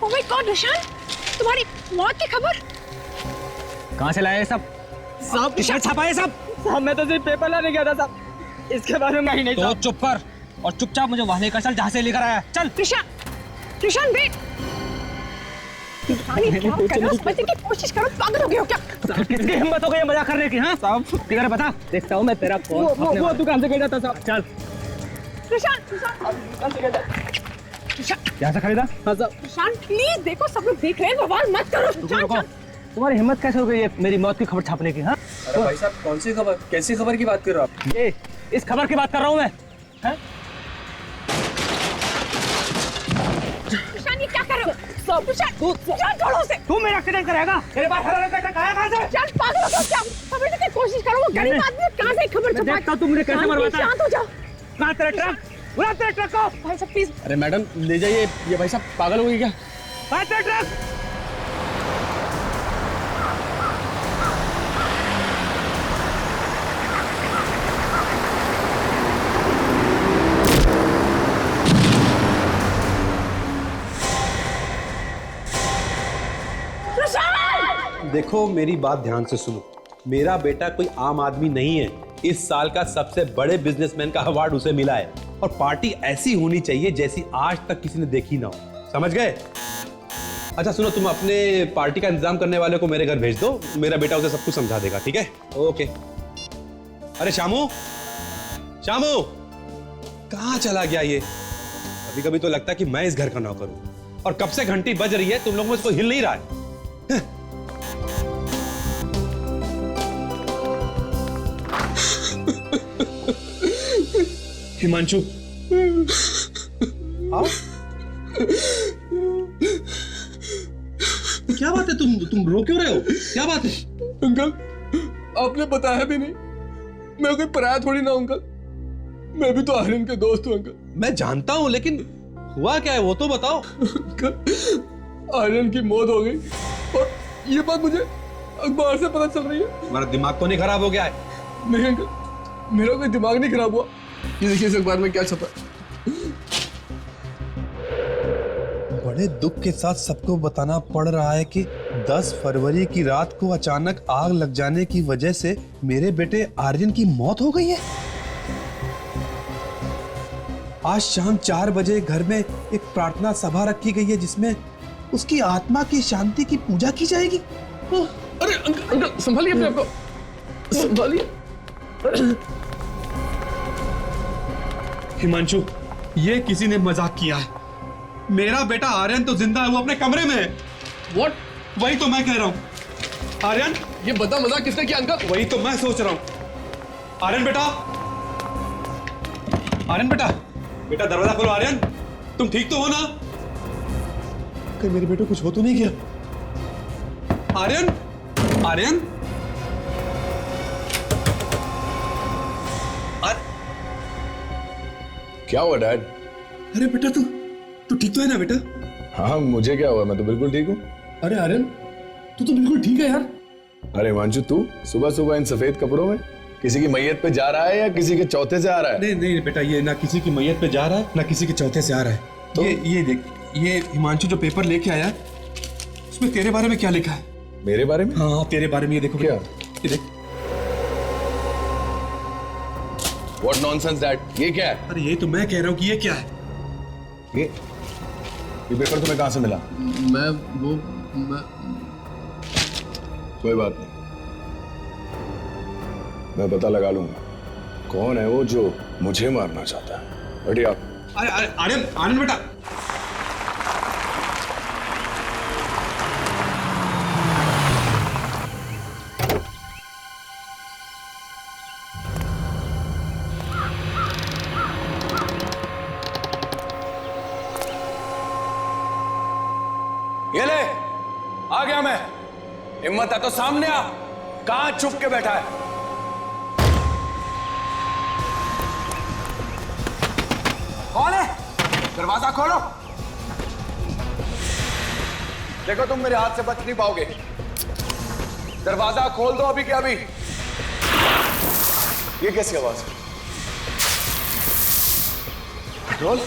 Oh my God निशान, तुम्हारी मौत की खबर कहाँ से लाए सब? साहब टी-शर्ट छापा है सब? साहब मैं तो सिर्फ पेपर लाने गया था साहब, इसके बारे में ही नहीं। तो चुप कर और चुपचाप मुझे वहां लेकर चल जहाँ से लेकर आया। चल। निशान वेट, क्या कर रहे हो? समझने की कोशिश करो, पागल हो गए हो क्या? किसकी हिम्मत हो गई मजाक करने की? हाँ साहब ठीक है बता, देखता हूँ मैं तेरा कौन। वो दुकान से गया था साहब। चल। निशान दुकान से गया था। यहाँ से खरीदा? हाँ साहब। निशान प्लीज देखो, सब लोग देख रहे हैं, बवाल मत करो। रुको, तुम्हारी हिम्मत कैसे हो गई है मेरी मौत की खबर छापने की? हाँ अरे भाई साहब कौन सी खबर, कैसी खबर की बात कर रहे हो आप? ये इस खबर की बात कर रहा हूँ मैं। निशान ये क्या कर रहे हो? निशान छोड़ो उसे। तू मेरा एक्सीडेंट कराएगा? तेरे पास हरा रंग का ट्रक आया कहाँ से? निशान पागल हो गए हो क्या? समझने की कोशिश करो, वो गरीब आदमी है, कहाँ से खबर छुपा? देखता हूँ तुमने कैसे मरवाता है। शांत हो जाओ। कहाँ तेरा ट्रक? बुला तेरे ट्रक को। भाई साहब प्लीज। अरे मैडम ले जाइए, ये भाई साहब पागल हो गई क्या? कहाँ तेरा ट्रक? देखो मेरी बात ध्यान से सुनो, मेरा बेटा कोई आम आदमी नहीं है। इस साल का सबसे बड़े बिजनेसमैन का अवार्ड उसे मिला है और पार्टी ऐसी होनी चाहिए जैसी आज तक किसी ने देखी ना हो, समझ गए? अच्छा सुनो, तुम अपने पार्टी का इंतजाम करने वाले को मेरे घर भेज दो, मेरा बेटा उसे सब कुछ समझा देगा, ठीक है? ओके। अरे शामू, शामू कहाँ चला गया ये? कभी कभी तो लगता है कि मैं इस घर का नौकर हूं और कब से घंटी बज रही है, तुम लोगों में इसको हिल नहीं रहा है। हिमांशु, आओ। क्या बात है, तुम रो क्यों रहे हो? क्या बात है? अंकल आपने बताया भी नहीं, मैं कोई पराया थोड़ी ना अंकल, मैं भी तो आर्यन के दोस्त हूँ अंकल। मैं जानता हूं, लेकिन हुआ क्या है वो तो बताओ। अंकल आर्यन की मौत हो गई और ये बात मुझे अखबार से पता चल रही है। तुम्हारा दिमाग तो नहीं खराब हो गया है? नहीं अंकल, मेरा कोई दिमाग नहीं खराब हुआ। ये देखिए इस अखबार में क्या छपा है। बड़े दुख के साथ सबको बताना पड़ रहा है कि 10 फरवरी की रात को अचानक आग लग जाने की वजह से मेरे बेटे आर्यन की मौत हो गई है। आज शाम 4 बजे घर में एक प्रार्थना सभा रखी गई है जिसमें उसकी आत्मा की शांति की पूजा की जाएगी। अरे अंकल संभालिए अपने आप को, संभालिए। हिमांशु, ये किसी ने मजाक किया है। मेरा बेटा आर्यन तो जिंदा है, वो अपने कमरे में है। What? वही तो मैं कह रहा हूं। आर्यन, ये बता मजाक किसने किया अंकल? वही तो मैं सोच रहा हूं। आर्यन बेटा, आर्यन बेटा, बेटा दरवाजा खोलो। आर्यन, तुम ठीक तो हो ना? कहीं मेरे बेटे कुछ हो तो नहीं गया? आर्यन, आर्यन, क्या हुआ डैड? अरे बेटा तू ठीक तो है ना बेटा? हाँ मुझे क्या हुआ, मैं तो बिल्कुल ठीक हूँ। अरे आर्यन, तू तो बिल्कुल ठीक है यार। अरे हिमांशु तू सुबह सुबह इन सफेद कपड़ों में किसी की मैयत पे जा रहा है या किसी के चौथे से आ रहा है? नहीं नहीं बेटा, ये ना किसी की मैयत पे जा रहा है ना किसी के चौथे से आ रहा है। तो ये देख, ये हिमांशु जो पेपर लेके आया उसमें तेरे बारे में क्या लिखा है? मेरे बारे में? हाँ तेरे बारे में। ये देखो क्या? ये देख। What nonsense डैड, ये क्या है? अरे यही तो मैं कह रहा हूँ कि ये क्या है। ये पेपर तुम्हें कहाँ से मिला? मैं कोई बात नहीं, मैं पता लगा लूंगा कौन है वो जो मुझे मारना चाहता है। बैठिए आप। अरे अरे आर्यन, आर्यन बेटा, ये ले, आ गया मैं। हिम्मत है तो सामने आ, कहां छुप के बैठा है? कौन है? दरवाजा खोलो। देखो तुम मेरे हाथ से बच नहीं पाओगे, दरवाजा खोल दो अभी के अभी। ये कैसी आवाज है? पेट्रोल?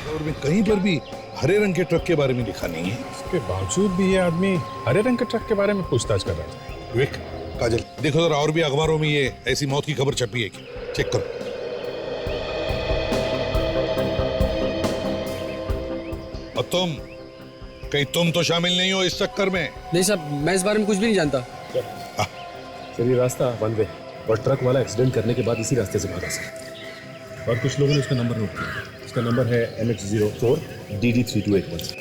और में कहीं पर भी हरे रंग के ट्रक के बारे में लिखा नहीं है। इसके बावजूद भी ये आदमी हरे रंग के ट्रक के बारे में पूछताछ कर रहा था। विवेक, काजल, देखो जरा और भी अखबारों में ये ऐसी मौत की खबर छपी है क्या? चेक करो। और तुम, कहीं तुम तो शामिल नहीं हो इस चक्कर में? नहीं साहब, मैं इस बारे में कुछ भी नहीं जानता। सर ये रास्ता बंद है और ट्रक वाला एक्सीडेंट करने के बाद इसी रास्ते से भागा सर। और कुछ लोगों ने उसका नंबर नोट किया। उसका नंबर है MH04 DD3281।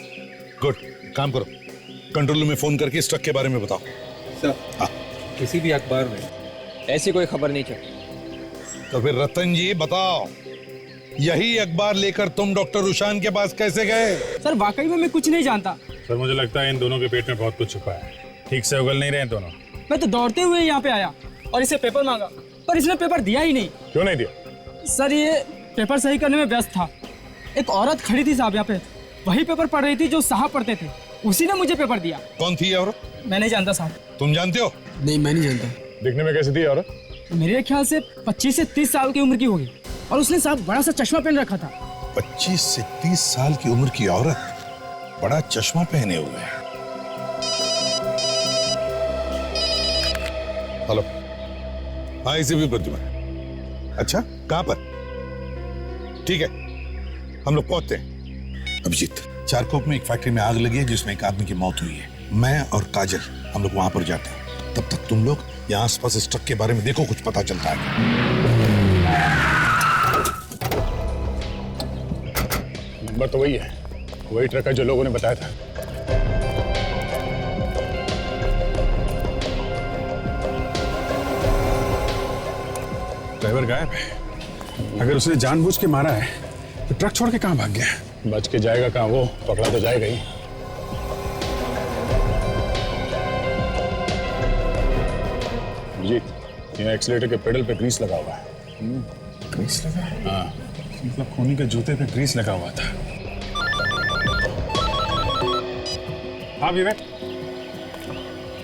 गुड, काम करो, कंट्रोल रूम में फोन करके इस ट्रक के बारे में बताओ। सर, हाँ। किसी भी अखबार में ऐसी कोई खबर नहीं छपी। तो फिर रतन जी बताओ, यही अखबार लेकर तुम डॉक्टर रुशान के पास कैसे गए? सर वाकई में मैं कुछ नहीं जानता। सर मुझे लगता है इन दोनों के पेट में बहुत कुछ छुपा है, ठीक से उगल नहीं रहे हैं दोनों। मैं तो दौड़ते हुए यहाँ पे आया और इसे पेपर मांगा, पर इसने पेपर दिया ही नहीं। क्यों नहीं दिया? सर ये पेपर सही करने में व्यस्त था। एक औरत खड़ी थी साहब यहाँ पे, वही पेपर पढ़ रही थी जो साहब पढ़ते थे, उसी ने मुझे पेपर दिया। कौन थी ये औरत? मैं नहीं जानता साहब। तुम जानते हो? नहीं, मैं नहीं जानता। दिखने में कैसी थी औरत? मेरे ख्याल से 25 से 30 साल की उम्र की होगी और उसने साहब बड़ा सा चश्मा पहन रखा था। 25 से 30 साल की उम्र की औरत, बड़ा चश्मा पहने हुए है। हेलो, हाँ इसे भी प्रद्युमन। अच्छा, कहां पर? ठीक है, हम लोग पहुंचते हैं। अभिजीत, चारकोप में एक फैक्ट्री में आग लगी है जिसमें एक आदमी की मौत हुई है। मैं और काजल हम लोग वहां पर जाते हैं, तब तक तुम लोग यहाँ आसपास इस ट्रक के बारे में देखो, कुछ पता चलता है। नंबर तो वही है, वही ट्रक है जो लोगों ने बताया था। ड्राइवर गायब है। अगर उसने जानबूझ के मारा है तो ट्रक छोड़ के कहां भाग गया? बच के जाएगा कहां, वो पकड़ा तो जाएगा ही। जी, यहाँ एक्सीलेटर के पेडल पे ग्रीस लगा हुआ है। ग्रीस लगा है? हाँ, मतलब खूनी के जूते पे ग्रीस लगा हुआ था। हाँ विवेक,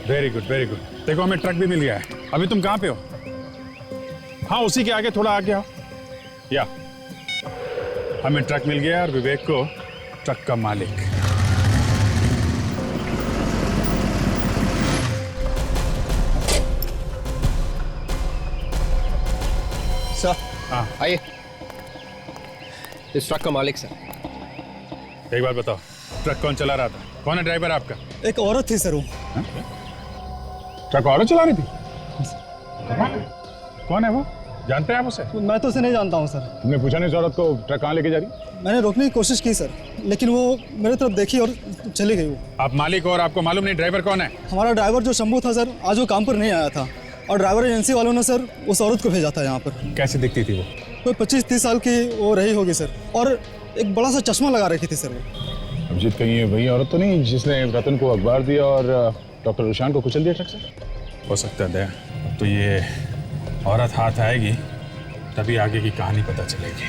वेरी गुड वेरी गुड। देखो हमें ट्रक भी मिल गया है। अभी तुम कहाँ पे हो? हाँ उसी के आगे थोड़ा आगे आओ। या हमें ट्रक मिल गया और विवेक को ट्रक का मालिक। सर, हाँ आइए। इस ट्रक का मालिक सर। एक बात बताओ, ट्रक कौन चला रहा था? कौन है ड्राइवर आपका? एक औरत थी सर वो। ट्रक औरत चला रही थी? कौन है वो? जानते हैं आप उसे? मैं तो उसे नहीं जानता हूँ सर। तुमने पूछा नहीं उस औरत को ट्रक कहाँ लेके जा रही? मैंने रोकने की कोशिश की सर, लेकिन वो मेरे तरफ देखी और चली गई वो। आप मालिक हो और आपको मालूम नहीं ड्राइवर कौन है? हमारा ड्राइवर जो शंभू था सर, आज वो काम पर नहीं आया था और ड्राइवर एजेंसी वालों ने सर उस औरत को भेजा था यहाँ पर। कैसे दिखती थी वो? कोई 25-30 साल की वो रही होगी सर, और एक बड़ा सा चश्मा लगा रखी थी सर वो। अभिजीत, कहीं ये वही औरत तो नहीं जिसने रतन को अखबार दिया और डॉक्टर रुशान को कुचल दिया ट्रक से? हो सकता है दया, अब तो ये औरत हाथ आएगी तभी आगे की कहानी पता चलेगी।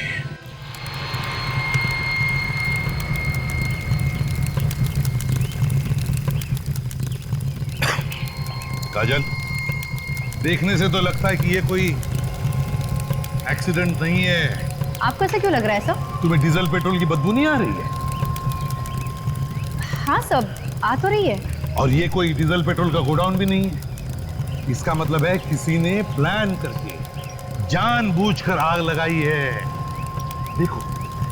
काजल, देखने से तो लगता है कि ये कोई एक्सीडेंट नहीं है। आपको ऐसा क्यों लग रहा है सब? तुम्हें डीजल पेट्रोल की बदबू नहीं आ रही है? हाँ सब आ तो रही है। और ये कोई डीजल पेट्रोल का गोडाउन भी नहीं है। इसका मतलब है किसी ने प्लान करके जानबूझकर आग लगाई है। देखो,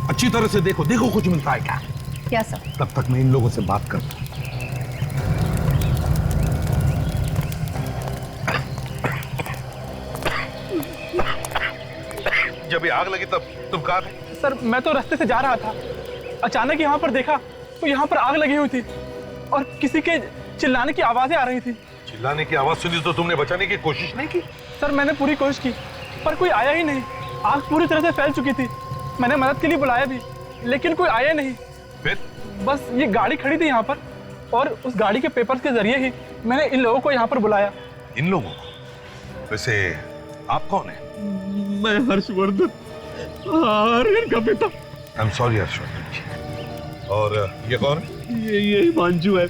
अच्छी तरह से देखो, देखो कुछ मिलता है क्या? क्या सर? तब तक मैं इन लोगों से बात करता हूं। जब ये आग लगी तब तुम कहाँ थे? सर मैं तो रास्ते से जा रहा था, अचानक यहाँ पर देखा तो यहाँ पर आग लगी हुई थी और किसी के चिल्लाने की आवाजें आ रही थी। चिल्लाने की आवाज सुनी तो तुमने बचाने की कोशिश नहीं की? सर मैंने पूरी कोशिश की पर कोई आया ही नहीं। आग पूरी तरह से फैल चुकी थी। मैंने मदद के लिए बुलाया भी लेकिन कोई आया नहीं। फिर? बस ये गाड़ी खड़ी थी यहाँ पर और उस गाड़ी के पेपर्स के जरिए ही मैंने इन लोगों को यहाँ पर बुलाया। इन लोगों को? वैसे आप कौन है? मैं हर्षवर्धन, आर्यन का पिता। आई एम सॉरी हर्षवर्धन जी। और ये कौन है? ये हिमांशु है,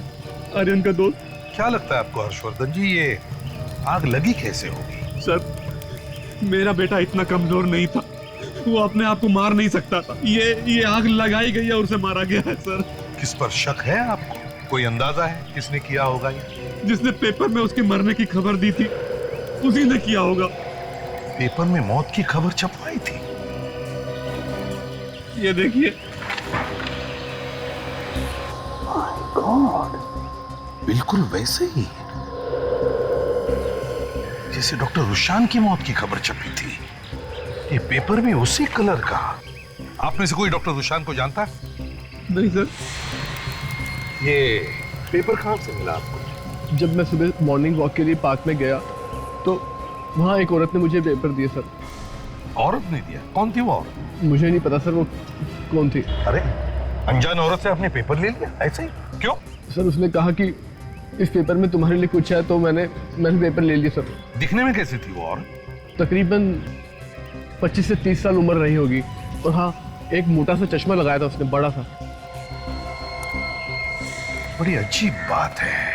आर्यन का दोस्त। क्या लगता है आपको हर्षवर्धन जी, ये आग लगी कैसे होगी? सर मेरा बेटा इतना कमजोर नहीं था, वो अपने आप को मार नहीं सकता था। ये आग लगाई गई है और उसे मारा गया है सर। किस पर शक है आपको? कोई अंदाजा है किसने किया होगा ये? जिसने पेपर में उसके मरने की खबर दी थी उसी ने किया होगा। पेपर में मौत की खबर छपवाई थी? ये देखिए। गॉड, बिल्कुल वैसे ही जैसे डॉक्टर रुशान की मौत की खबर छपी थी। ये पेपर भी उसी कलर का। आप में से कोई डॉक्टर रुशान को जानता है? नहीं सर। ये पेपर कहां से मिला आपको? जब मैं सुबह मॉर्निंग वॉक के लिए पार्क में गया तो वहाँ एक औरत ने मुझे पेपर दिए सर। औरत ने दिया? कौन थी वो औरत? मुझे नहीं पता सर वो कौन थी। अरे अनजान औरत से आपने पेपर ले लिया ऐसे ही? क्यों? सर उसने कहा कि इस पेपर में तुम्हारे लिए कुछ है, तो मैंने पेपर ले लिया सर। दिखने में कैसी थी वो औरत? तकरीबन 25 से 30 साल उम्र रही होगी, और हाँ, एक मोटा सा चश्मा लगाया था उसने, बड़ा सा। बड़ी अजीब बात है,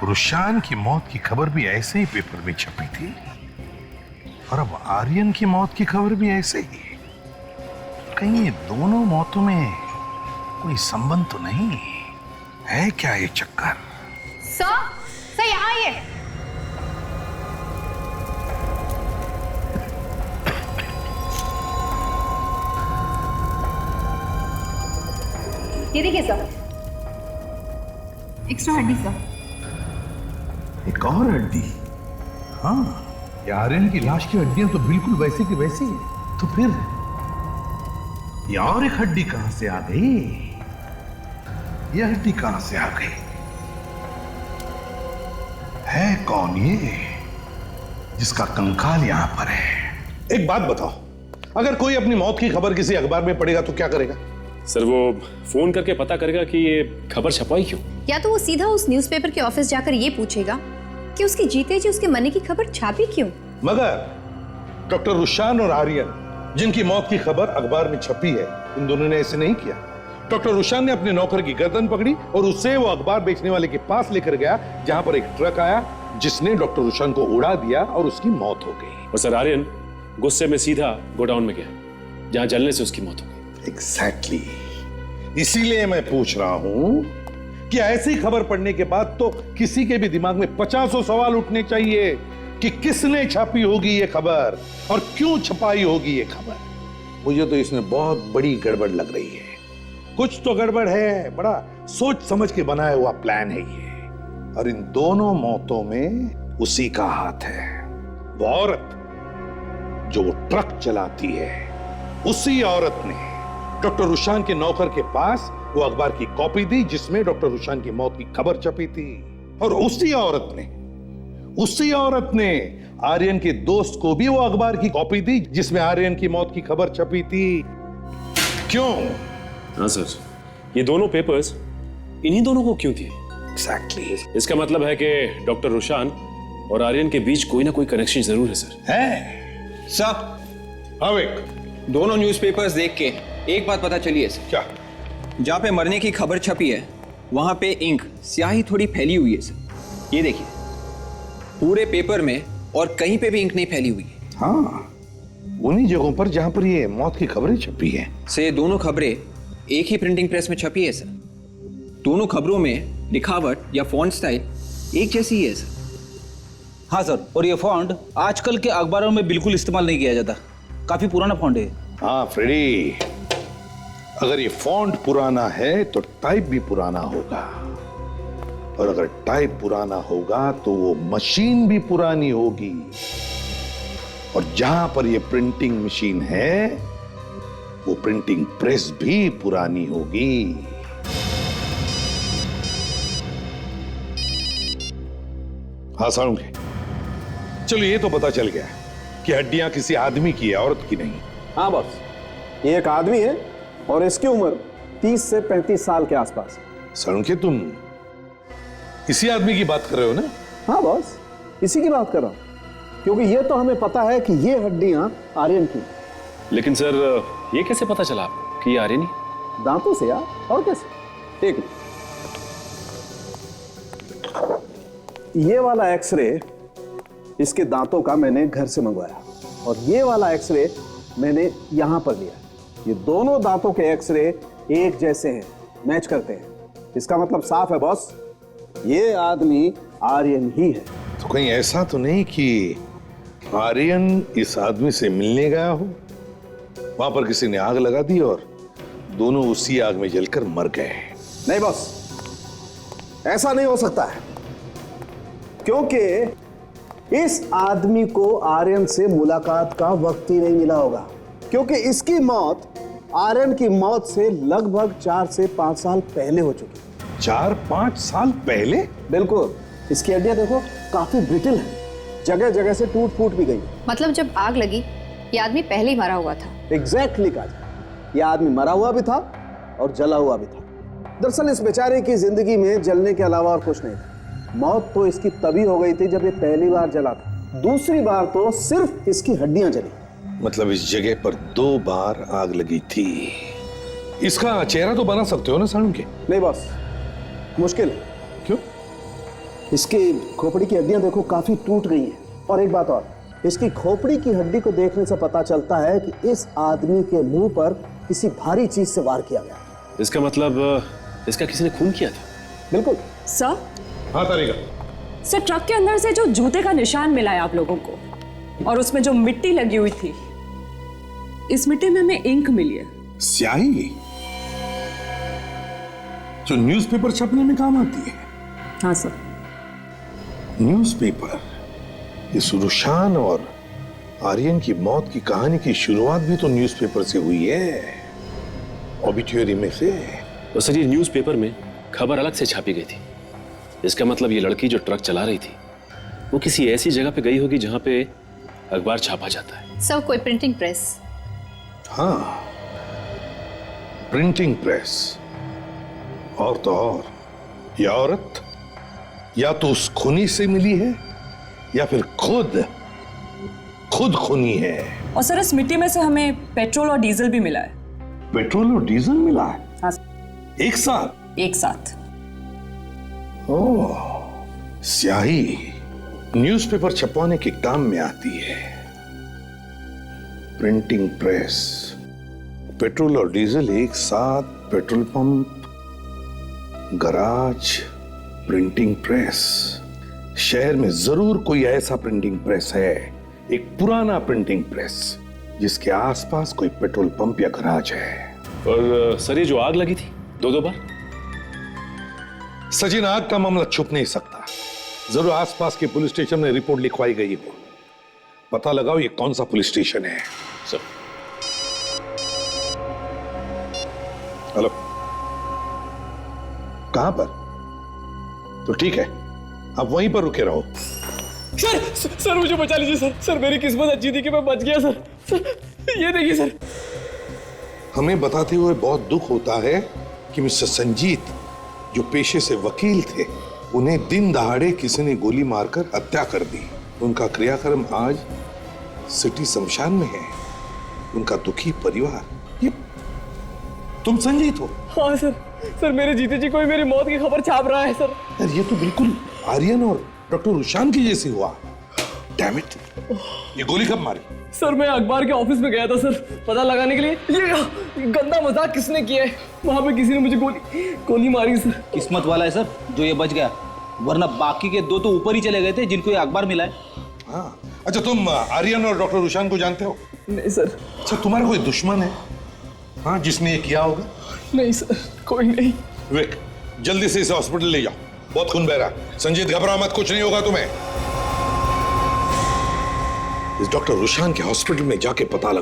रुशान की मौत की खबर भी ऐसे ही पेपर में छपी थी और अब आर्यन की मौत की खबर भी ऐसे ही। कहीं ये दोनों मौतों में कोई संबंध तो नहीं है क्या? ये चक्कर। सर यहाँ आइए। ये देखिए सर, एक्स्ट्रा हड्डी सर। एक और हड्डी? हाँ, ये आर्यन की लाश की हड्डियां तो बिल्कुल वैसी की वैसी है। तो फिर ये और एक हड्डी कहां से आ गई? ये हड्डी कहां से आ गई? है कौन ये जिसका कंकाल यहां पर है? एक बात बताओ, अगर कोई अपनी मौत की खबर किसी अखबार में पढ़ेगा तो क्या करेगा? सर वो फोन करके पता करेगा कि ये खबर छपवाई क्यों, या तो वो सीधा उस न्यूज़पेपर के ऑफिस जाकर ये पूछेगा कि उसके जीते जी उसके मरने की खबर छापी क्यों। मगर डॉक्टर रुशान और आर्यन जिनकी मौत की खबर अखबार में छपी है, इन दोनों ने ऐसे नहीं किया। डॉक्टर रुशान ने अपने नौकर की गर्दन पकड़ी और उसे वो अखबार बेचने वाले के पास लेकर गया, जहां पर एक ट्रक आया जिसने डॉक्टर रुशान को उड़ा दिया और उसकी मौत हो गई। और सर आर्यन गुस्से में सीधा गोडाउन में गया जहां जलने से उसकी मौत हो गई। एग्जैक्टली, इसीलिए मैं पूछ रहा हूं कि ऐसी खबर पढ़ने के बाद तो किसी के भी दिमाग में 50 सवाल उठने चाहिए कि किसने छापी होगी ये खबर और क्यों छपाई होगी ये खबर। मुझे तो इसमें बहुत बड़ी गड़बड़ लग रही है। कुछ तो गड़बड़ है, बड़ा सोच समझ के बनाया हुआ प्लान है ये। और इन दोनों मौतों में उसी का हाथ है। वो औरत जो वो ट्रक चलाती है, उसी औरत ने डॉक्टर रुशान के नौकर के पास वो अखबार की कॉपी दी जिसमें डॉक्टर रुशान की मौत की खबर छपी थी। और उसी औरत ने आर्यन के दोस्त को भी वो अखबार की कॉपी दी जिसमें आर्यन की मौत की खबर छपी थी। क्यों? हाँ सर, ये दोनों पेपर्स इन्हीं दोनों को क्यों दिए? एग्जैक्टली। इसका मतलब है कि डॉक्टर रुशान और आर्यन के बीच कोई ना कोई कनेक्शन जरूर है सर। है सर, अविक, दोनों न्यूज़पेपर्स देख के एक बात पता चली है सर। क्या? जहाँ पे मरने की खबर छपी है वहां पे इंक स्याही थोड़ी फैली हुई है सर। ये देखिए, पूरे पेपर में और कहीं पे भी इंक नहीं फैली हुई है। हाँ, उन्हीं जगहों पर जहां पर ये मौत की खबरें छपी है। से दोनों खबरें एक ही प्रिंटिंग प्रेस में छपी है सर। दोनों खबरों में लिखावट या फॉन्ट स्टाइल एक जैसी ही है सर। हाँ सर, और ये फॉन्ट आजकल के अखबारों में बिल्कुल इस्तेमाल नहीं किया जाता, काफी पुराना फॉन्ट है। हाँ फ्रेडी, अगर ये फॉन्ट पुराना है तो टाइप भी पुराना होगा, और अगर टाइप पुराना होगा तो वो मशीन भी पुरानी होगी, और जहां पर ये प्रिंटिंग मशीन है वो प्रिंटिंग प्रेस भी पुरानी होगी। हाँ सारुंगे, चलो ये तो पता चल गया कि हड्डियां किसी आदमी की है, औरत की नहीं। हाँ बॉस, ये एक आदमी है और इसकी उम्र 30 से 35 साल के आसपास। सारुंगे, तुम इसी आदमी की बात कर रहे हो ना? हाँ बॉस, इसी की बात कर रहा हूं, क्योंकि ये तो हमें पता है कि ये हड्डियां आर्यन की। लेकिन सर ये कैसे पता चला आपको कि ये आर्यन ही? दांतों से यार, और कैसे? ठीक है, ये वाला एक्सरे इसके दांतों का मैंने घर से मंगवाया। और ये वाला एक्सरे मैंने यहां पर लिया। ये दोनों दांतों के एक्सरे एक जैसे हैं, मैच करते हैं। इसका मतलब साफ है बॉस, ये आदमी आर्यन ही है। तो कहीं ऐसा तो नहीं कि आर्यन इस आदमी से मिलने गया हो, वहां पर किसी ने आग लगा दी और दोनों उसी आग में जलकर मर गए? नहीं बॉस, ऐसा नहीं हो सकता है, क्योंकि इस आदमी को आर्यन से मुलाकात का वक्त ही नहीं मिला होगा, क्योंकि इसकी मौत आर्यन की मौत से लगभग 4 से 5 साल पहले हो चुकी। 4-5 साल पहले? बिल्कुल। इसकी हड्डियां देखो काफी ब्रिटिल है, जगह जगह से टूट फूट भी गई। मतलब जब आग लगी ये आदमी पहले ही मरा हुआ था। एग्जैक्टली काजल, ये आदमी मरा हुआ भी था और जला हुआ भी था। दरअसल इस बेचारे की जिंदगी में जलने के अलावा और कुछ नहीं था। मौत तो इसकी तभी हो गई थी जब ये पहली बार जला था, दूसरी बार तो सिर्फ इसकी हड्डियां जली। मतलब इस जगह पर 2 बार आग लगी थी। इसका चेहरा तो बना सकते हो ना साणु के? नहीं बॉस, मुश्किल है। क्यों? इसकी खोपड़ी की हड्डियां देखो काफी टूट गई हैं। और एक बात और, इसकी खोपड़ी की हड्डी को देखने से पता चलता है कि इस आदमी के मुंह पर किसी भारी चीज से वार किया गया। इसका मतलब इसका किसी ने खून किया था? बिल्कुल। सर? हाँ तारिका। सर, ट्रक के अंदर से जो जूते का निशान मिला है आप लोगों को, और उसमें जो मिट्टी लगी हुई थी, इस मिट्टी में हमें इंक मिली है। स्याही जो न्यूज़पेपर छपने में काम आती है? हाँ सर। न्यूज़पेपर? इस रुशान और आर्यन की मौत की कहानी की शुरुआत भी तो न्यूज़पेपर से हुई है, ऑबिट्यूरी में से। तो सर ये न्यूज़पेपर में खबर अलग से छापी गई थी। इसका मतलब ये लड़की जो ट्रक चला रही थी वो किसी ऐसी जगह पे गई होगी जहां पे अखबार छापा जाता है। सर, कोई प्रिंटिंग प्रेस? हाँ, प्रिंटिंग प्रेस। और तो और ये औरत या तो उस खूनी से मिली है या फिर खुद खूनी है। और सर, इस मिट्टी में से हमें पेट्रोल और डीजल भी मिला है। पेट्रोल और डीजल मिला है? हाँ। एक साथ? एक साथ। ओह, स्याही न्यूज़पेपर छपवाने के काम में आती है। प्रिंटिंग प्रेस, पेट्रोल और डीजल एक साथ, petrol pump, garage, printing press. शहर में जरूर कोई ऐसा प्रिंटिंग प्रेस है, एक पुराना प्रिंटिंग प्रेस जिसके आसपास कोई पेट्रोल पंप या गराज है। और सर ये जो आग लगी थी 2 बार? सचिन, आग का मामला छुप नहीं सकता। जरूर आसपास के पुलिस स्टेशन में रिपोर्ट लिखवाई गई हो। पता लगाओ ये कौन सा पुलिस स्टेशन है। सर। हेलो, कहां पर? तो ठीक है, आप वहीं पर रुके रहो। सर मुझे बचा लीजिए सर। सर मेरी किस्मत अच्छी थी कि मैं बच गया सर। सर ये देखिए सर। हमें बताते हुए बहुत दुख होता है कि मिस्टर संजीत जो पेशे से वकील थे, उन्हें दिन दहाड़े किसी ने गोली मारकर हत्या कर दी। उनका क्रियाक्रम आज सिटी शमशान में है। उनका दुखी परिवार। ये तुम संजीत हो? हाँ सर। सर मेरे जीते जी कोई मेरी मौत की खबर छाप रहा है सर। यार ये तो बिल्कुल आर्यन और डॉक्टर रुशान की जैसी हुआ। डैम इट, ये गोली कब मारी? सर मैं अखबार के ऑफिस में गया था सर, पता लगाने के लिए ये गंदा मजाक किसने किया है। वहां पे किसी ने मुझे गोली मारी सर। किस्मत वाला है सर जो ये बच गया, वरना बाकी के 2 तो ऊपर ही चले गए थे जिनको ये अखबार मिला है। हाँ, अच्छा तुम आर्यन और डॉक्टर रुशान को जानते हो? नहीं सर। अच्छा, तुम्हारा कोई दुश्मन है हाँ जिसने ये किया होगा? नहीं सर, कोई नहीं। विवेक, जल्दी से इसे हॉस्पिटल ले जाओ, बहुत खून बह रहा है। संजीत घबरा मत, कुछ नहीं होगा तुम्हें। इस डॉक्टर रुशान के हॉस्पिटल में जाके पता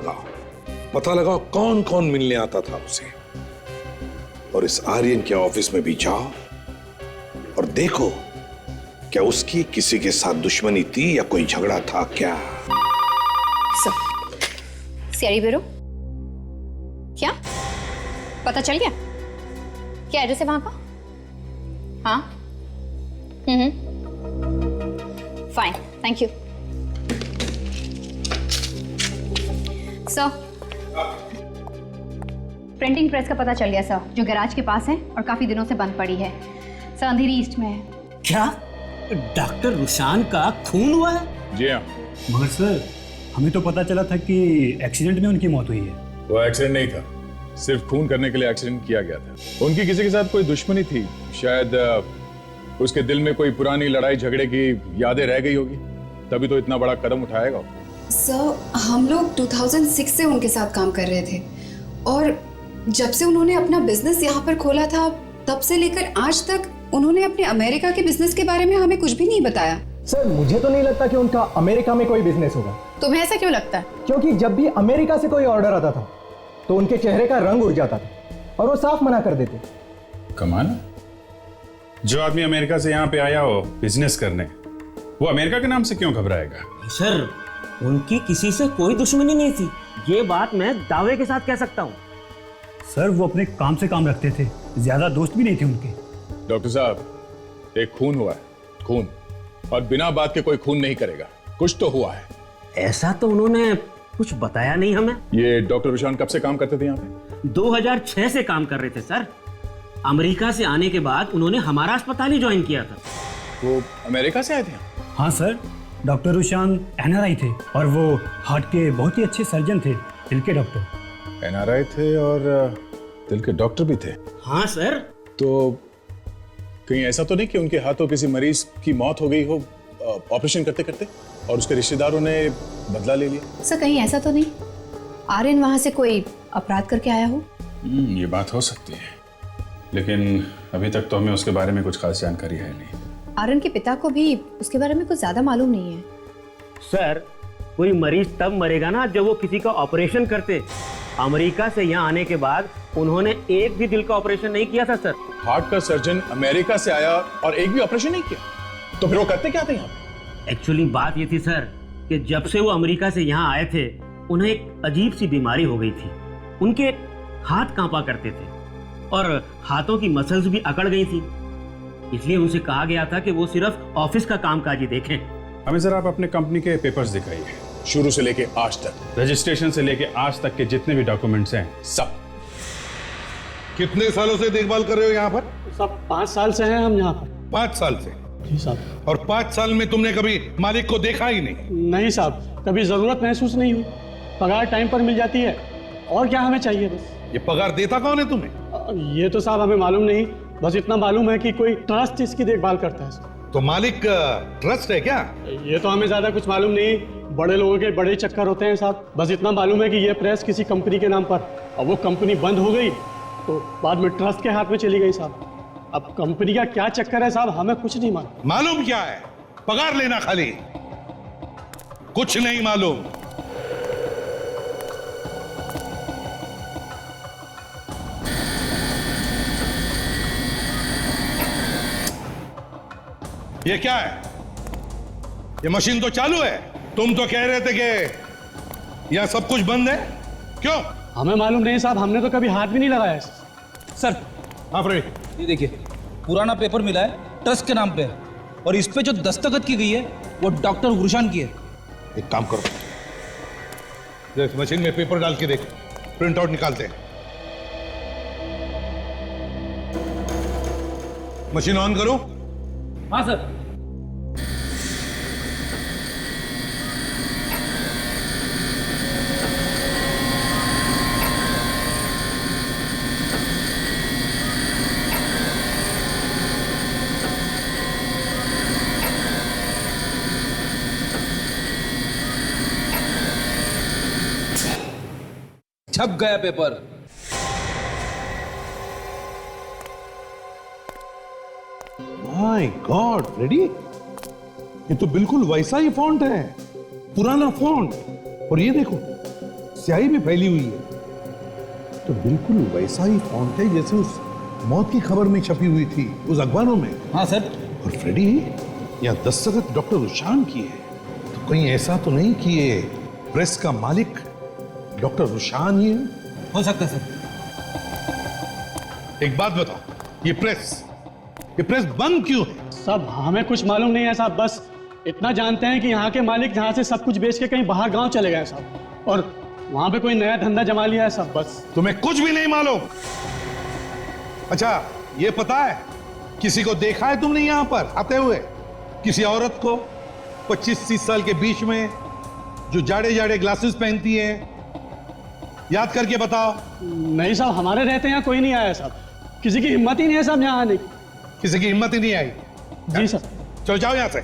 लगाओ कौन कौन मिलने आता था उसे। और इस आर्यन के ऑफिस में भी जाओ और देखो क्या उसकी किसी के साथ दुश्मनी थी या कोई झगड़ा था क्या। सीआईडी ब्यूरो, क्या पता चल गया? क्या एड्रेस है वहां का? हाँ, fine, thank you sir. Printing press का पता चल गया सर, जो गैराज के पास है और काफी दिनों से बंद पड़ी है सर, अंधेरी ईस्ट में है। क्या डॉक्टर रुशान का खून हुआ है? जी हाँ। मगर सर हमें तो पता चला था कि एक्सीडेंट में उनकी मौत हुई है। वो एक्सीडेंट नहीं था, सिर्फ खून करने के लिए एक्सीडेंट किया गया था। उनकी किसी के साथ कोई दुश्मनी थी, शायद उसके दिल में कोई पुरानी लड़ाई झगड़े की यादें रह गई होगी, तभी तो इतना बड़ा कदम उठाएगा। सर, हम लोग 2006 से उनके साथ काम कर रहे थे और जब से उन्होंने अपना बिजनेस यहाँ पर खोला था तब से लेकर आज तक उन्होंने अपने अमेरिका के बिजनेस के बारे में हमें कुछ भी नहीं बताया। सर, मुझे तो नहीं लगता कि उनका अमेरिका में कोई बिजनेस होगा। तुम्हें ऐसा क्यों लगता है? क्योंकि जब भी अमेरिका से कोई ऑर्डर आता था तो उनके चेहरे का रंग उड़ जाता था और वो साफ मना कर देते। कमाल, जो आदमी अमेरिका से यहाँ पे आया हो बिजनेस करने, वो अमेरिका के नाम से क्यों घबराएगा? सर, उनकी किसी से कोई दुश्मनी नहीं थी, ये बात मैं दावे के साथ कह सकता हूँ। सर, वो अपने काम से काम रखते थे, ज्यादा दोस्त भी नहीं थे उनके। डॉक्टर साहब, एक खून हुआ है, खून, और बिना बात के कोई खून नहीं करेगा, कुछ तो हुआ है। ऐसा तो उन्होंने कुछ बताया नहीं हमें। ये डॉक्टर रुशान कब से काम करते थे यहाँ पे? 2006 से काम कर रहे थे सर। अमेरिका से आने के बाद उन्होंने हमारा अस्पताल ही ज्वाइन किया था। वो अमेरिका से आए थे? हाँ सर, डॉक्टर रुशान NRI थे और वो हार्ट के बहुत ही अच्छे सर्जन थे, दिल के डॉक्टर। NRI थे और दिल के डॉक्टर भी थे? हाँ सर। तो कहीं ऐसा तो नहीं कि उनके हाथों किसी मरीज की मौत हो गई हो ऑपरेशन करते करते और उसके रिश्तेदारों ने बदला ले लिया? सर, कहीं ऐसा तो नहीं आर्यन वहां से कोई अपराध करके आया हो? ये बात हो सकती है, लेकिन अभी तक तो हमें उसके बारे में कुछ खास जानकारी है नहीं। आर्यन के पिता को भी उसके बारे में कुछ ज्यादा मालूम नहीं है। सर, कोई मरीज तब मरेगा ना जब वो किसी का ऑपरेशन करते। अमेरिका से यहाँ आने के बाद उन्होंने एक भी दिल का ऑपरेशन नहीं किया था सर। हार्ट का सर्जन अमेरिका से आया और एक भी ऑपरेशन नहीं किया, तो फिर वो करते क्या थे यहाँ? एक्चुअली बात ये थी सर कि जब से वो अमेरिका से यहाँ आए थे उन्हें एक अजीब सी बीमारी हो गई थी। उनके हाथ कांपा करते थे और हाथों की मसल्स भी अकड़ गई थी, इसलिए उनसे कहा गया था कि वो सिर्फ ऑफिस का कामकाज ही देखें। हमें जरा आप अपने कंपनी के पेपर्स दिखाइए, शुरू से लेके आज तक, रजिस्ट्रेशन से लेके आज तक के जितने भी डॉक्यूमेंट्स हैं सब। कितने सालों से देखभाल कर रहे हो यहाँ पर? सब 5 साल से हैं हम यहाँ पर। 5 साल से? जी साहब। और 5 साल में तुमने कभी मालिक को देखा ही नहीं? नहीं साहब, कभी जरूरत महसूस नहीं हुई। पगार टाइम पर मिल जाती है, और क्या हमें चाहिए बस। ये पगार देता कौन है तुम्हें? ये तो साहब हमें मालूम नहीं, बस इतना मालूम है कि कोई ट्रस्ट इसकी देखभाल करता है। तो मालिक ट्रस्ट है क्या? ये तो हमें ज्यादा कुछ मालूम नहीं, बड़े लोगों के बड़े चक्कर होते हैं साहब। बस इतना मालूम है कि ये प्रेस किसी कंपनी के नाम पर, अब वो कंपनी बंद हो गई तो बाद में ट्रस्ट के हाथ में चली गई साहब। अब कंपनी का क्या चक्कर है साहब, हमें कुछ नहीं मालूम। मालूम क्या है? पगार लेना खाली, कुछ नहीं मालूम। ये क्या है? ये मशीन तो चालू है, तुम तो कह रहे थे कि यहां सब कुछ बंद है, क्यों? हमें मालूम नहीं साहब, हमने तो कभी हाथ भी नहीं लगाया। सर, हाँ फ्रेड, ये देखिए, पुराना पेपर मिला है, ट्रस्ट के नाम पे, और इस पे जो दस्तखत की गई है वो डॉक्टर रुशान की है। एक काम करो, देख मशीन में पेपर डाल के देख, प्रिंट आउट निकालते हैं। मशीन ऑन करो। हाँ सर। छप गया पेपर। माय गॉड फ्रेडी, ये तो बिल्कुल वैसा ही फॉन्ट है, पुराना फॉन्ट। और ये देखो, स्याही भी फैली हुई है, तो बिल्कुल वैसा ही फॉन्ट है जैसे उस मौत की खबर में छपी हुई थी उस अखबारों में। हाँ सर। और फ्रेडी, यहाँ दस्तखत डॉक्टर रुशान की है, तो कहीं ऐसा तो नहीं कि ये प्रेस का मालिक डॉक्टर रुशान ही है? हो सकता है सर। एक बात बताओ, ये प्रेस बंद क्यों है? सब हमें कुछ मालूम नहीं है साहब, बस इतना जानते हैं कि यहाँ के मालिक यहाँ से सब कुछ बेच के कहीं बाहर गांव चले गए साहब, और वहां पे कोई नया धंधा जमा लिया है सब। बस तुम्हें कुछ भी नहीं मालूम? अच्छा, ये पता है किसी को देखा है तुमने यहाँ पर आते हुए? किसी औरत को 25-30 साल के बीच में जो जाड़े जाड़े ग्लासेस पहनती हैं? याद करके बताओ। नहीं साहब, हमारे रहते यहाँ कोई नहीं आया साहब। किसी की हिम्मत ही नहीं है साहब यहाँ आने की। किसी की हिम्मत ही नहीं आई? जी सर। चलो जाओ यहां से,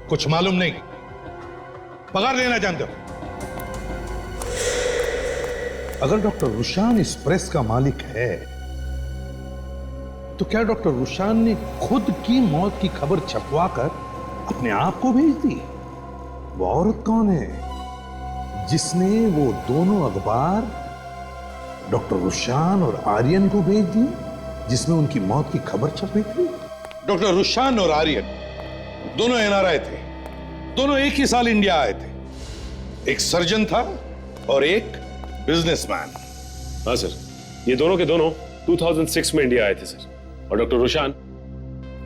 कुछ मालूम नहीं, पगार लेना जानते हो। अगर डॉक्टर रुशान इस प्रेस का मालिक है तो क्या डॉक्टर रुशान ने खुद की मौत की खबर छपवाकर अपने आप को भेज दी? वो औरत कौन है जिसने वो दोनों अखबार डॉक्टर रुशान और आर्यन को भेज दी जिसमें उनकी मौत की खबर छपी थी? डॉक्टर रुशान और आर्यन दोनों एनआरआई थे, दोनों एक ही साल इंडिया आए थे। एक सर्जन था और एक बिजनेसमैन। हाँ सर, ये दोनों के दोनों 2006 में इंडिया आए थे सर। और डॉक्टर रुशान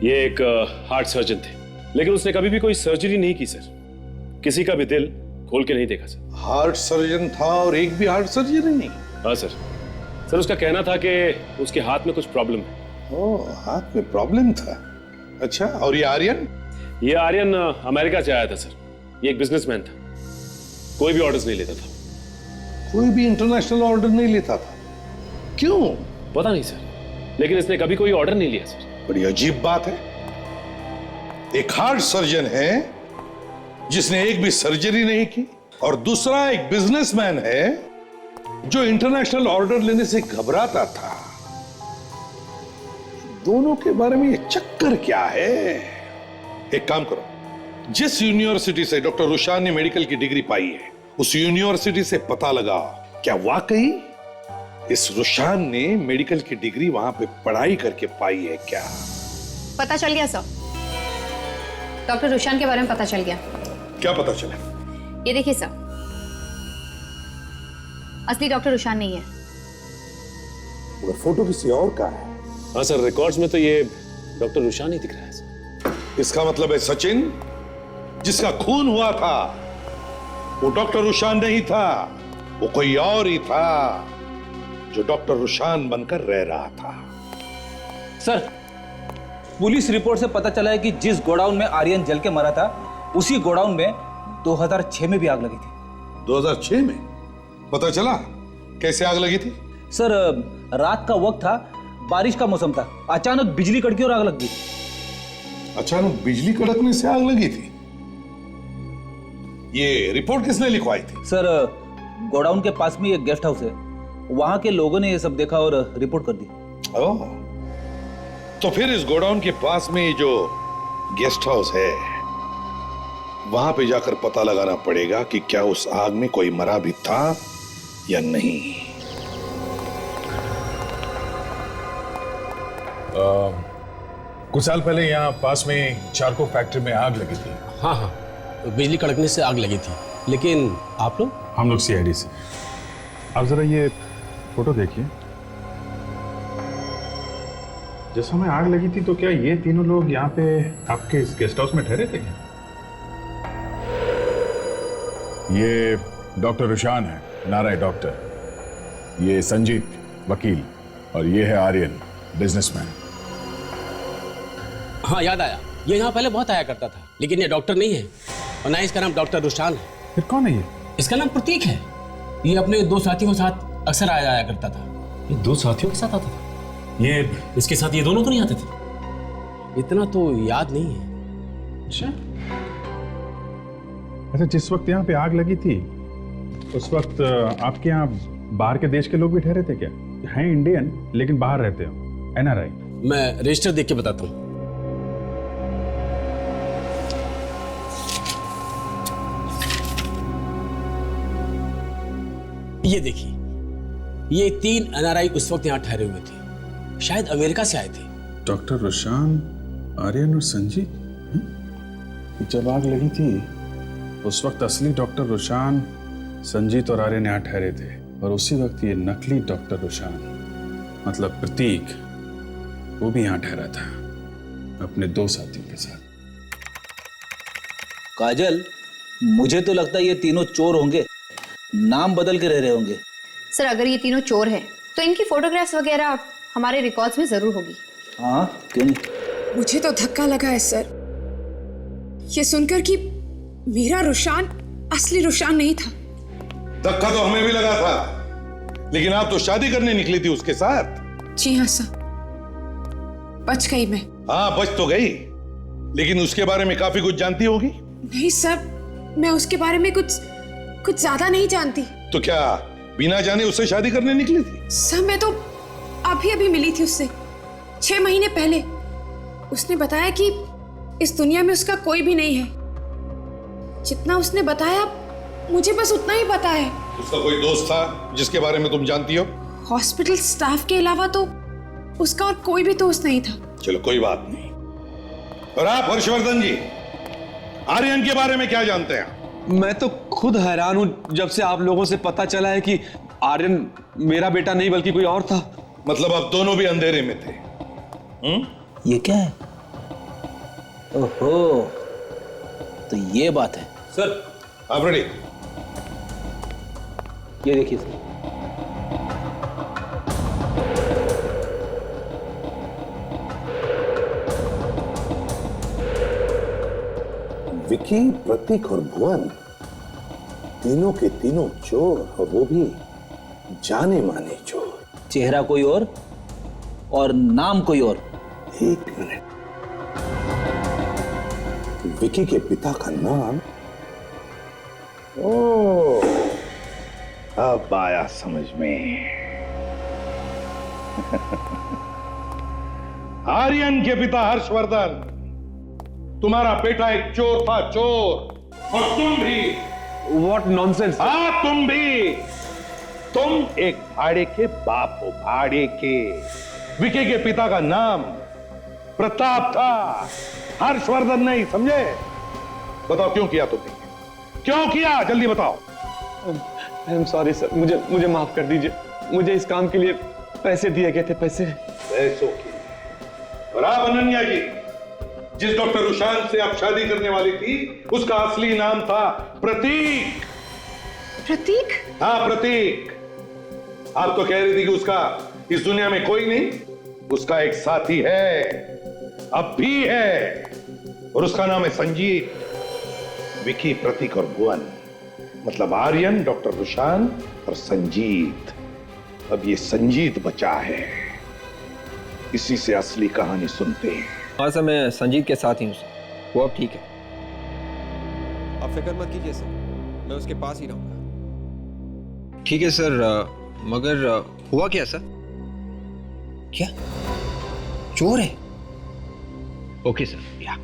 ये एक हार्ट सर्जन थे, लेकिन उसने कभी भी कोई सर्जरी नहीं की सर। किसी का भी दिल खोल के नहीं देखा सर। हार्ट सर्जन था और एक भी हार्ट सर्जरी नहीं? हाँ सर। सर उसका कहना था कि उसके हाथ में कुछ प्रॉब्लम है। ओह, हाथ में प्रॉब्लम था। अच्छा, और ये आर्यन? ये आर्यन अमेरिका से आया था सर। ये एक बिजनेसमैन था, कोई भी ऑर्डर्स नहीं लेता था। कोई भी इंटरनेशनल ऑर्डर नहीं लेता था? क्यों? पता नहीं सर, लेकिन इसने कभी कोई ऑर्डर नहीं लिया सर। बड़ी अजीब बात है। एक हार्ट सर्जन है जिसने एक भी सर्जरी नहीं की, और दूसरा एक बिजनेसमैन है जो इंटरनेशनल ऑर्डर लेने से घबराता था। दोनों के बारे में ये चक्कर क्या है? एक काम करो, जिस यूनिवर्सिटी से डॉक्टर रुशान ने मेडिकल की डिग्री पाई है उस यूनिवर्सिटी से पता लगाओ क्या वाकई इस रुशान ने मेडिकल की डिग्री वहां पे पढ़ाई करके पाई है क्या? पता चल गया सर, डॉक्टर रुशान के बारे में पता चल गया। क्या पता चला? ये देखिए सर, असली डॉक्टर रुशान नहीं है। वो फोटो किसी और का है। हाँ सर, रिकॉर्ड्स में तो ये डॉक्टर रुशान ही दिख रहा है सर। इसका मतलब है सचिन जिसका खून हुआ था वो डॉक्टर रुशान नहीं था, वो कोई और ही था जो डॉक्टर रुशान बनकर रह रहा था। सर, पुलिस रिपोर्ट से पता चला है कि जिस गोडाउन में आर्यन जल के मरा था उसी गोडाउन में 2006 में भी आग लगी थी। 2006 में? पता चला कैसे आग लगी थी? सर, रात का वक्त था, बारिश का मौसम था, अचानक बिजली कड़की और आग लग गई। अचानक बिजली कड़कने से आग लगी थी? ये रिपोर्ट किसने लिखवाई थी? सर, गोडाउन के पास में एक गेस्ट हाउस है, वहां के लोगों ने ये सब देखा और रिपोर्ट कर दी। ओह, तो फिर इस गोडाउन के पास में जो गेस्ट हाउस है वहां पे जाकर पता लगाना पड़ेगा कि क्या उस आग में कोई मरा भी था या नहीं। कुछ साल पहले यहाँ पास में चारकोल फैक्ट्री में आग लगी थी। हाँ हाँ, बिजली कड़कने से आग लगी थी। लेकिन आप लोग? हम लोग सीआईडी से। आप जरा ये फोटो देखिए। जिस समय आग लगी थी तो क्या ये तीनों लोग यहाँ पे आपके इस गेस्ट हाउस में ठहरे थे क्या? ये डॉक्टर रुशान है, एनआरआई डॉक्टर। ये संजीत, वकील, और ये है आर्यन, बिजनेसमैन। हाँ, याद आया, ये यहाँ पहले बहुत आया करता था, लेकिन ये डॉक्टर नहीं है और ना इसका नाम डॉक्टर रुशान है। फिर कौन है ये? इसका नाम प्रतीक है। ये अपने दो साथियों के साथ अक्सर आया जाया करता था। ये दो साथियों के साथ आता था? ये इसके साथ ये दोनों तो नहीं आते थे? इतना तो याद नहीं है। अच्छा, जिस वक्त यहाँ पे आग लगी थी उस वक्त आपके यहाँ बाहर के देश के लोग भी ठहरे थे क्या? हैं इंडियन लेकिन बाहर रहते हो, एनआरआई? मैं रजिस्टर देख के बताता हूँ। ये देखिए, ये 3 एनआरआई उस वक्त यहाँ ठहरे हुए थे, शायद अमेरिका से आए थे। डॉक्टर रुशान, आर्यन और संजीत। जब आग लगी थी उस वक्त असली डॉक्टर रुशान, संजीत और आर्यन यहाँ ठहरे थे, और उसी वक्त ये नकली डॉक्टर रुशान, मतलब प्रतीक, वो भी यहाँ ठहरा था अपने 2 साथियों के साथ। काजल, मुझे तो लगता है ये तीनों चोर होंगे, नाम बदल के रह रहे होंगे। सर, अगर ये तीनों चोर हैं तो इनकी फोटोग्राफ्स वगैरह हमारे रिकॉर्ड्स में जरूर होगी। हाँ, क्यों नहीं? मुझे तो धक्का लगा है सर, ये सुनकर कि मेरा रुशान असली रुशान नहीं था। धक्का तो हमें भी लगा था, लेकिन आप तो शादी करने निकली थी उसके साथ। जी हाँ सर, बच गई मैं। हाँ, बच तो गई, लेकिन उसके बारे में काफी कुछ जानती होगी। नहीं सर, मैं उसके बारे में कुछ ज्यादा नहीं जानती। तो क्या बिना जाने उससे शादी करने निकली थी? सर मैं तो अभी मिली थी उससे 6 महीने पहले। उसने बताया कि इस दुनिया में उसका कोई भी नहीं है। जितना उसने बताया मुझे बस उतना ही पता है। उसका कोई दोस्त था जिसके बारे में तुम जानती हो? हॉस्पिटल स्टाफ के अलावा तो उसका और कोई भी दोस्त नहीं था। चलो कोई बात नहीं। और आप हर्षवर्धन जी, आर्यन के बारे में क्या जानते हैं? मैं तो खुद हैरान हूं जब से आप लोगों से पता चला है कि आर्यन मेरा बेटा नहीं बल्कि कोई और था। मतलब आप दोनों भी अंधेरे में थे? ये क्या है? ओहो, तो ये बात है। सर आप रेडी? ये देखिए सर। विकी, प्रतीक और भुवन तीनों के तीनों चोर, और वो भी जाने माने चोर। चेहरा कोई और नाम कोई और। एक मिनट, विकी के पिता का नाम? ओह, अब आया समझ में। आर्यन के पिता हर्षवर्धन, तुम्हारा बेटा एक चोर था, चोर। और तुम भी। What nonsense! हाँ, तुम भी। तुम एक भाड़े के बाप हो, भाड़े के। विकी के पिता का नाम प्रताप था, हर्षवर्धन नहीं, समझे? बताओ क्यों किया तुमने? क्यों किया? जल्दी बताओ। आई एम सॉरी सर, मुझे माफ कर दीजिए। मुझे इस काम के लिए पैसे दिए गए थे। पैसों के। और आप अनन्या जी, जिस डॉक्टर रुशान से आप शादी करने वाली थी, उसका असली नाम था प्रतीक। प्रतीक? हाँ, प्रतीक। आप तो कह रही थी कि उसका इस दुनिया में कोई नहीं। उसका एक साथी है, अब भी है, और उसका नाम है संजीत। विकी, प्रतीक और भुवन, मतलब आर्यन, डॉक्टर रुशान और संजीत। अब ये संजीत बचा है, इसी से असली कहानी सुनते हैं। हाँ सर, मैं संजीत के साथ ही हूँ सर, वो अब ठीक है। आप फिक्र मत कीजिए सर, मैं उसके पास ही रहूंगा। ठीक है सर, मगर हुआ क्या सर? क्या चोर है? ओके सर, या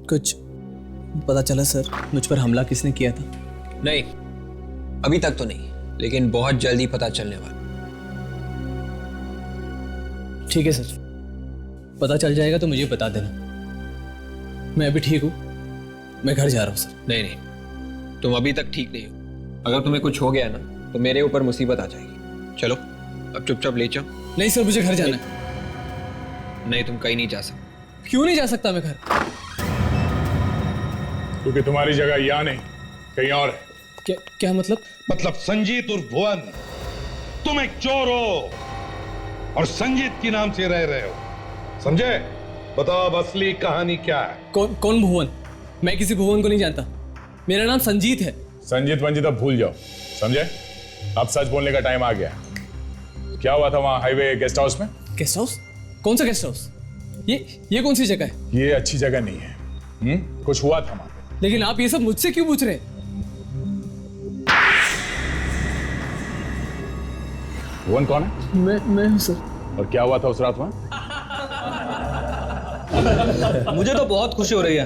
कुछ पता चला सर मुझ पर हमला किसने किया था? नहीं, अभी तक तो नहीं, लेकिन बहुत जल्दी पता चलने वाला। ठीक है सर, पता चल जाएगा तो मुझे बता देना। मैं अभी ठीक हूँ, मैं घर जा रहा हूँ सर। नहीं नहीं, तुम अभी तक ठीक नहीं हो। अगर तुम्हें कुछ हो गया ना तो मेरे ऊपर मुसीबत आ जाएगी। चलो अब चुपचाप ले जाओ। नहीं सर, मुझे घर जाना है। नहीं, तुम कहीं नहीं जा सकते। क्यों नहीं जा सकता मैं घर? क्योंकि तुम्हारी जगह यहाँ नहीं, कहीं और है। क्या मतलब? मतलब संजीत और भुवन, तुम एक चोर हो और संजीत के नाम से रह रहे हो, समझे? बताओ अब असली कहानी क्या है? कौन भुवन? मैं किसी भुवन को नहीं जानता, मेरा नाम संजीत है। संजीत वंजीत अब भूल जाओ, समझे? अब सच बोलने का टाइम आ गया। क्या हुआ था वहां हाईवे गेस्ट हाउस में? Guest house? कौन सा गेस्ट हाउस? ये कौन सी जगह है? ये अच्छी जगह नहीं है। कुछ हुआ था वहां। लेकिन आप ये सब मुझसे क्यों पूछ रहे हैं? भुवन कौन है? मैं हूं सर। और क्या हुआ था उस रात वहां? मुझे तो बहुत खुशी हो रही है,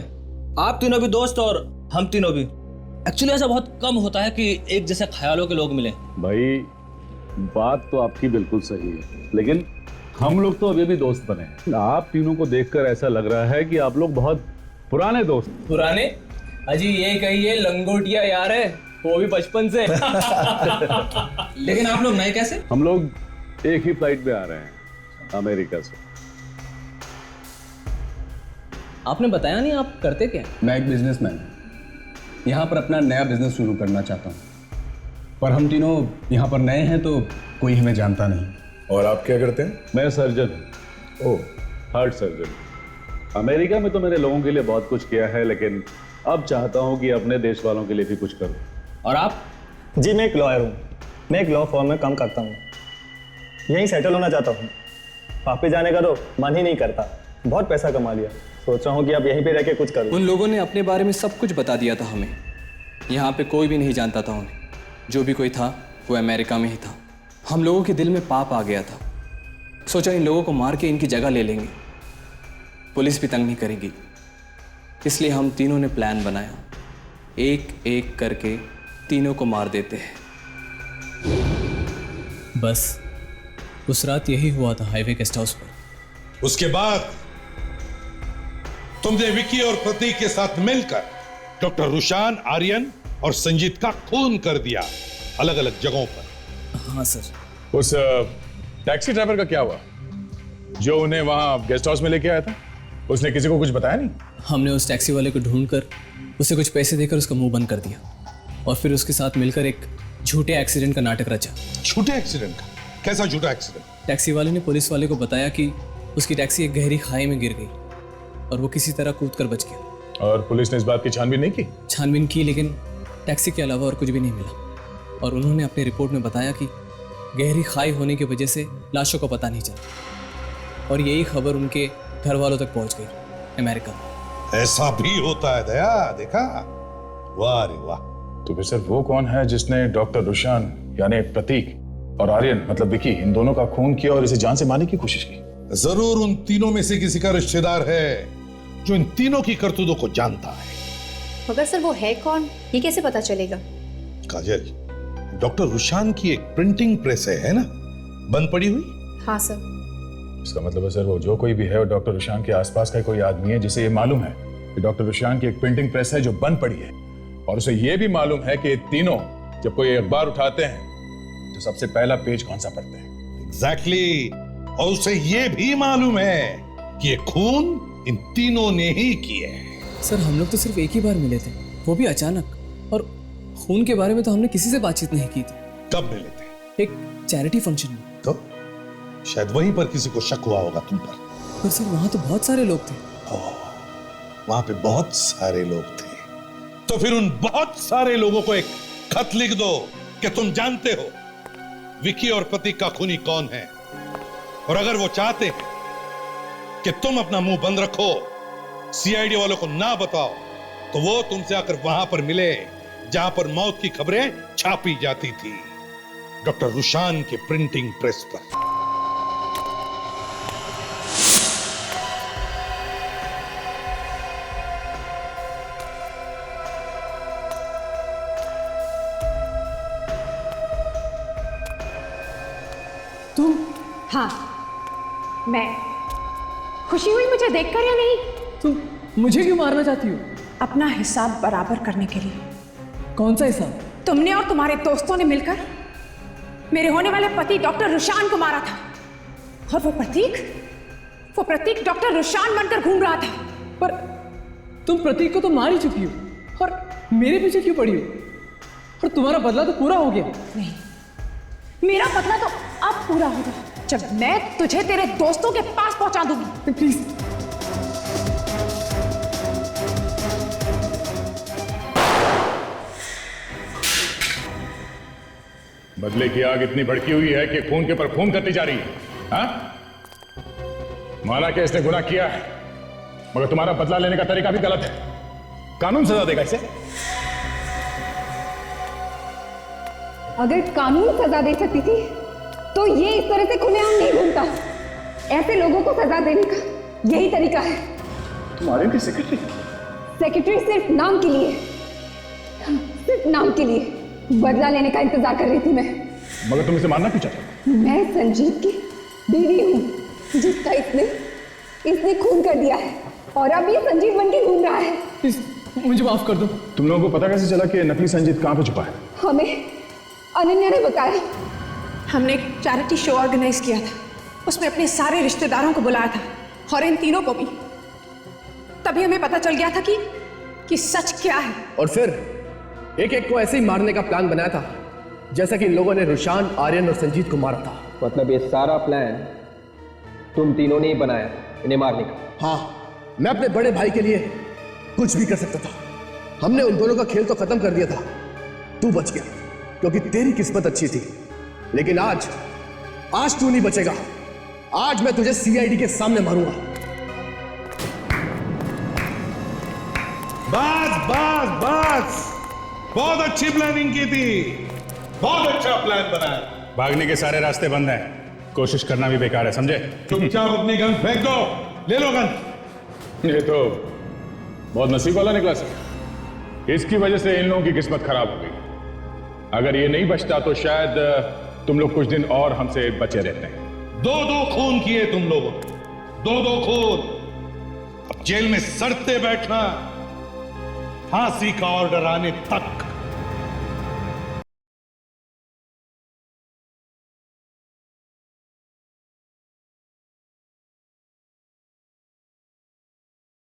आप तीनों भी दोस्त और हम तीनों भी। एक्चुअली ऐसा बहुत कम होता है कि एक जैसे ख्यालों के लोग मिले। भाई बात तो आपकी बिल्कुल सही है, लेकिन हम लोग तो अभी भी दोस्त बने हैं। आप तीनों को देखकर ऐसा लग रहा है कि आप लोग बहुत पुराने दोस्त। पुराने? अजी ये कहिए लंगोटिया यार है, वो भी बचपन से। लेकिन आप लोग नए कैसे? हम लोग एक ही फ्लाइट में आ रहे हैं अमेरिका से। आपने बताया नहीं आप करते क्या? मैं एक बिजनेसमैन हूं, यहाँ पर अपना नया बिजनेस शुरू करना चाहता हूँ। पर हम तीनों यहाँ पर नए हैं तो कोई हमें जानता नहीं। और आप क्या करते हैं? मैं सर्जन हूँ। ओह, हार्ट सर्जन। अमेरिका में तो मैंने लोगों के लिए बहुत कुछ किया है, लेकिन अब चाहता हूँ कि अपने देश वालों के लिए भी कुछ करूँ। और आप? जी मैं एक लॉयर हूँ। मैं एक लॉ फर्म में काम करता हूँ। यहीं सेटल होना चाहता हूँ। वापस जाने का तो मन ही नहीं करता। बहुत पैसा कमा लिया, सोच रहा हूँ कि अब यहीं पे रह के कुछ करूँ। उन लोगों ने अपने बारे में सब कुछ बता दिया था हमें। यहाँ पे कोई भी नहीं जानता था उन्हें। जो भी कोई था वो अमेरिका में ही था। हम लोगों के दिल में पाप आ गया था। सोचा इन लोगों को मार के इनकी जगह ले लेंगे, पुलिस भी तंग नहीं करेगी। इसलिए हम तीनों ने प्लान बनाया, एक एक करके तीनों को मार देते हैं। बस उस रात यही हुआ था हाईवे गेस्ट हाउस पर। उसके बाद तुमने विकी और प्रतीक के साथ मिलकर डॉक्टर रुशान, आर्यन और संजीत का खून कर दिया अलग अलग जगहों पर। हाँ सर। उस टैक्सी ड्राइवर का क्या हुआ जो उन्हें वहां गेस्ट हाउस में लेके आया था? उसने किसी को कुछ बताया नहीं? हमने उस टैक्सी वाले को ढूंढकर उसे कुछ पैसे देकर उसका मुंह बंद कर दिया और फिर उसके साथ मिलकर एक झूठे एक्सीडेंट का नाटक रचा। झूठे एक्सीडेंट का? कैसा झूठा एक्सीडेंट? टैक्सी वाले ने पुलिस वाले को बताया कि उसकी टैक्सी एक गहरी खाई में गिर गई और वो किसी तरह कूद कर बच गया। और पुलिस ने इस बात की छानबीन नहीं की? छानबीन की, लेकिन टैक्सी के अलावा और कुछ भी नहीं मिला। और उन्होंने अपनी रिपोर्ट में बताया कि गहरी खाई होने की वजह से लाशों का पता नहीं चला और यही खबर उनके घर वालों तक पहुंच गई अमेरिका में। ऐसा भी होता है दया, देखा? वाह रे वाह। तो फिर सर वो कौन है जिसने डॉक्टर रुशान यानी प्रतीक और आर्यन मतलब विकी, इन दोनों का खून किया और इसे जान से मारने की कोशिश की? जरूर उन तीनों में से किसी का रिश्तेदार है जो इन तीनों की करतूतों को जानता है। मगर सर वो है कौन, ये कैसे पता चलेगा? काजल, डॉक्टर रुशान की एक प्रिंटिंग प्रेस है ना, बंद पड़ी हुई? हाँ सर। इसका मतलब है सर वो जो कोई भी है वो डॉक्टर रुशान के आसपास का कोई आदमी है जिसे ये मालूम है कि डॉक्टर रुशान की एक प्रिंटिंग प्रेस है जो बंद पड़ी है, और उसे ये भी मालूम है कि तीनों जब कोई अखबार उठाते हैं तो सबसे पहला पेज कौन सा पढ़ते हैं। एग्जैक्टली। और उसे ये भी मालूम है कि ये खून इन तीनों ने ही किया है। सर हम लोग तो सिर्फ एक ही बार मिले थे, वो भी अचानक, और खून के बारे में तो हमने किसी से बातचीत नहीं की थी। कब मिले थे? एक चैरिटी फंक्शन में। तो शायद वहीं पर किसी को शक हुआ होगा तुम पर। पर सर वहां तो बहुत सारे लोग थे। वहां पे बहुत सारे लोग थे, तो फिर उन बहुत सारे लोगों को एक खत लिख दो कि तुम जानते हो विकी और प्रतीक का खूनी कौन है, और अगर वो चाहते हैं कि तुम अपना मुंह बंद रखो, सीआईडी वालों को ना बताओ, तो वो तुमसे आकर वहां पर मिले जहां पर मौत की खबरें छापी जाती थी, डॉक्टर रुशान के प्रिंटिंग प्रेस पर। तुम? हाँ, मैं। खुशी हुई मुझे देखकर या नहीं? तुम मुझे क्यों मारना चाहती हो? अपना हिसाब बराबर करने के लिए। कौन सा हिसाब? तुमने और तुम्हारे दोस्तों ने मिलकर मेरे होने वाले पति डॉक्टर रुशान को मारा था, और वो प्रतीक डॉक्टर रुशान बनकर घूम रहा था। पर तुम प्रतीक को तो मार ही चुकी हो, और मेरे पीछे क्यों पड़ी हो? और तुम्हारा बदला तो पूरा हो गया। नहीं, मेरा बदला तो अब पूरा होगा जब मैं तुझे तेरे दोस्तों के पास पहुंचा दूंगी। प्लीज। बदले की आग इतनी भड़की हुई है कि खून के पर खून करती जा रही है। हाँ? माना कि इसने गुनाह किया है, मगर तुम्हारा बदला लेने का तरीका भी गलत है। कानून सजा देगा इसे। अगर कानून सजा दे सकती थी तो ये इस तरह से खुलेआम नहीं घूमता। ऐसे लोगों को सजा देने का यही तरीका है। तुम्हारे की सेक्रेटरी? सेक्रेटरी सिर्फ नाम के लिए, सिर्फ नाम के लिए बदला लेने का इंतजार कर रही थी मैं। मगर तुम इसे मारना क्यों चाहते? मैं संजीव की बीवी हूँ जिसका इसने खून कर दिया है, और अब ये संजीव बन के घूम रहा है। मुझे माफ कर दो। तुम लोगों को पता कैसे चला कि नकली संजीत कहाँ पे छुपा है? हमें अनन्या ने बताया। हमने एक चैरिटी शो ऑर्गेनाइज किया था, उसमें अपने सारे रिश्तेदारों को बुलाया था, और इन तीनों को भी। तभी हमें पता चल गया था कि सच क्या है। और फिर एक एक को ऐसे ही मारने का प्लान बनाया था जैसा कि इन लोगों ने रुशान, आर्यन और संजीत को मारा था। मतलब ये सारा प्लान तुम तीनों ने ही बनाया इन्हें मारने का? हाँ, मैं अपने बड़े भाई के लिए कुछ भी कर सकता था। हमने उन दोनों का खेल तो खत्म कर दिया था। तू बच गया क्योंकि तेरी किस्मत अच्छी थी, लेकिन आज तू नहीं बचेगा। आज मैं तुझे सीआईडी के सामने मारूंगा। बस बहुत अच्छी प्लानिंग की थी, बहुत अच्छा प्लान बनाया। भागने के सारे रास्ते बंद हैं, कोशिश करना भी बेकार है, समझे? चुपचाप अपनी गन फेंक दो, ले लो गन। ये तो बहुत नसीब वाला निकला सर। इसकी वजह से इन लोगों की किस्मत खराब हो गई। अगर ये नहीं बचता तो शायद तुम लोग कुछ दिन और हमसे बचे रहते हैं। 2-2 खून किए तुम लोगों, 2-2 खून। अब जेल में सड़ते बैठना, फांसी का ऑर्डर आने तक।